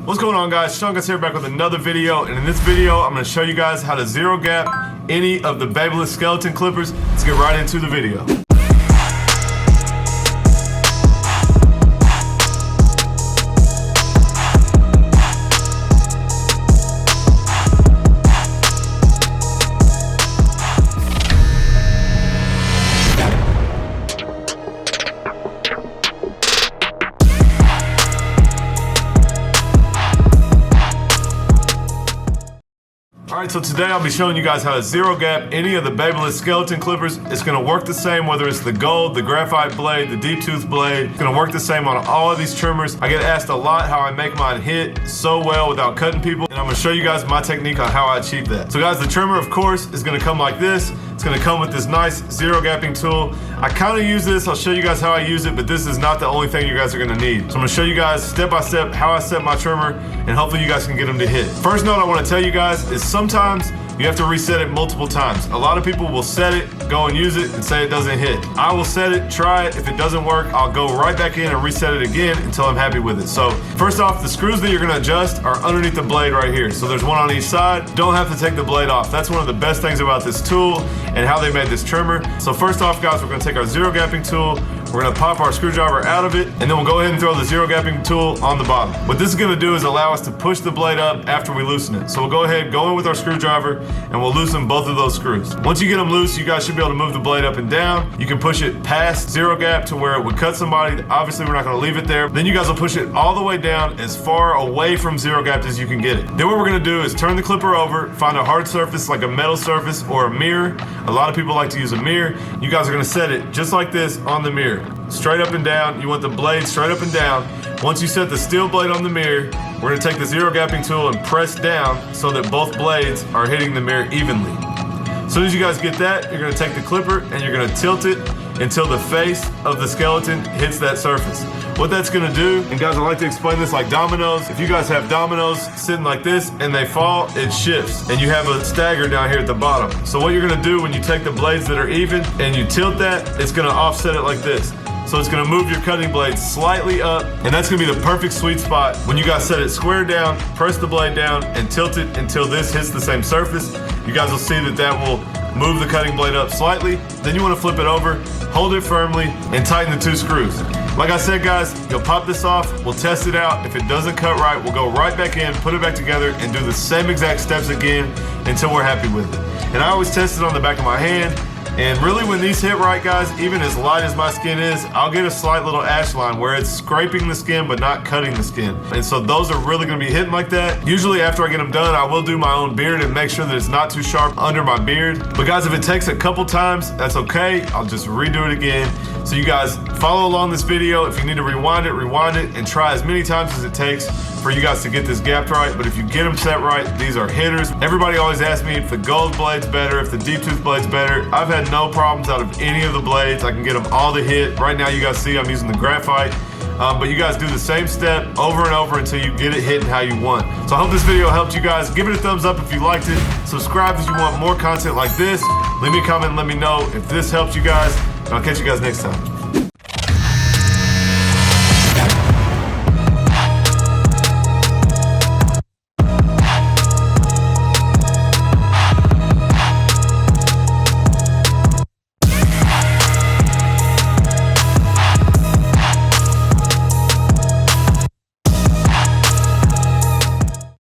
What's going on, guys? Seancutshair back with another video, and in this video I'm going to show you guys how to zero gap any of the Babyliss skeleton clippers. Let's get right into the video. Alright, so today I'll be showing you guys how to zero gap any of the Babyliss skeleton clippers. It's going to work the same whether it's the gold, the graphite blade, the deep tooth blade. It's going to work the same on all of these trimmers. I get asked a lot how I make mine hit so well without cutting people, and I'm going to show you guys my technique on how I achieve that. So guys, the trimmer of course is going to come like this. It's going to come with this nice zero gapping tool. I kind of use this, I'll show you guys how I use it, but this is not the only thing you guys are going to need. So I'm going to show you guys step by step how I set my trimmer, and hopefully you guys can get them to hit. First note I want to tell you guys is sometimes you have to reset it multiple times. A lot of people will set it, go and use it, and say it doesn't hit. I will set it, try it. If it doesn't work, I'll go right back in and reset it again until I'm happy with it. So first off, the screws that you're gonna adjust are underneath the blade right here. So there's one on each side. Don't have to take the blade off. That's one of the best things about this tool and how they made this trimmer. So first off, guys, we're gonna take our zero gapping tool. We're gonna pop our screwdriver out of it, and then we'll go ahead and throw the zero gapping tool on the bottom. What this is gonna do is allow us to push the blade up after we loosen it. So we'll go ahead, go in with our screwdriver, and we'll loosen both of those screws. Once you get them loose, you guys should be able to move the blade up and down. You can push it past zero gap to where it would cut somebody. Obviously, we're not gonna leave it there. Then you guys will push it all the way down as far away from zero gap as you can get it. Then what we're gonna do is turn the clipper over, find a hard surface like a metal surface or a mirror. A lot of people like to use a mirror. You guys are gonna set it just like this on the mirror. Straight up and down. You want the blade straight up and down. Once you set the steel blade on the mirror, we're gonna take the zero gapping tool and press down so that both blades are hitting the mirror evenly. As soon as you guys get that, you're gonna take the clipper and you're gonna tilt it until the face of the skeleton hits that surface. What that's gonna do, and guys, I like to explain this like dominoes. If you guys have dominoes sitting like this and they fall, it shifts and you have a stagger down here at the bottom. So what you're gonna do when you take the blades that are even and you tilt that, it's gonna offset it like this. So it's gonna move your cutting blade slightly up, and that's gonna be the perfect sweet spot. When you guys set it square down, press the blade down and tilt it until this hits the same surface. You guys will see that that will move the cutting blade up slightly. Then you wanna flip it over, hold it firmly, and tighten the two screws. Like I said, guys, you'll pop this off, we'll test it out. If it doesn't cut right, we'll go right back in, put it back together, and do the same exact steps again until we're happy with it. And I always test it on the back of my hand. And really when these hit right, guys, even as light as my skin is, I'll get a slight little ash line where it's scraping the skin but not cutting the skin. And so those are really gonna be hitting like that. Usually after I get them done, I will do my own beard and make sure that it's not too sharp under my beard. But guys, if it takes a couple times, that's okay. I'll just redo it again. So you guys follow along this video. If you need to rewind it, and try as many times as it takes for you guys to get this gapped right. But if you get them set right, these are hitters. Everybody always asks me if the gold blade's better, if the deep tooth blade's better. I've had no problems out of any of the blades. I can get them all to hit. Right now you guys see I'm using the graphite. But you guys do the same step over and over until you get it hitting how you want. So I hope this video helped you guys. Give it a thumbs up if you liked it. Subscribe if you want more content like this. Leave me a comment and let me know if this helps you guys. And I'll catch you guys next time.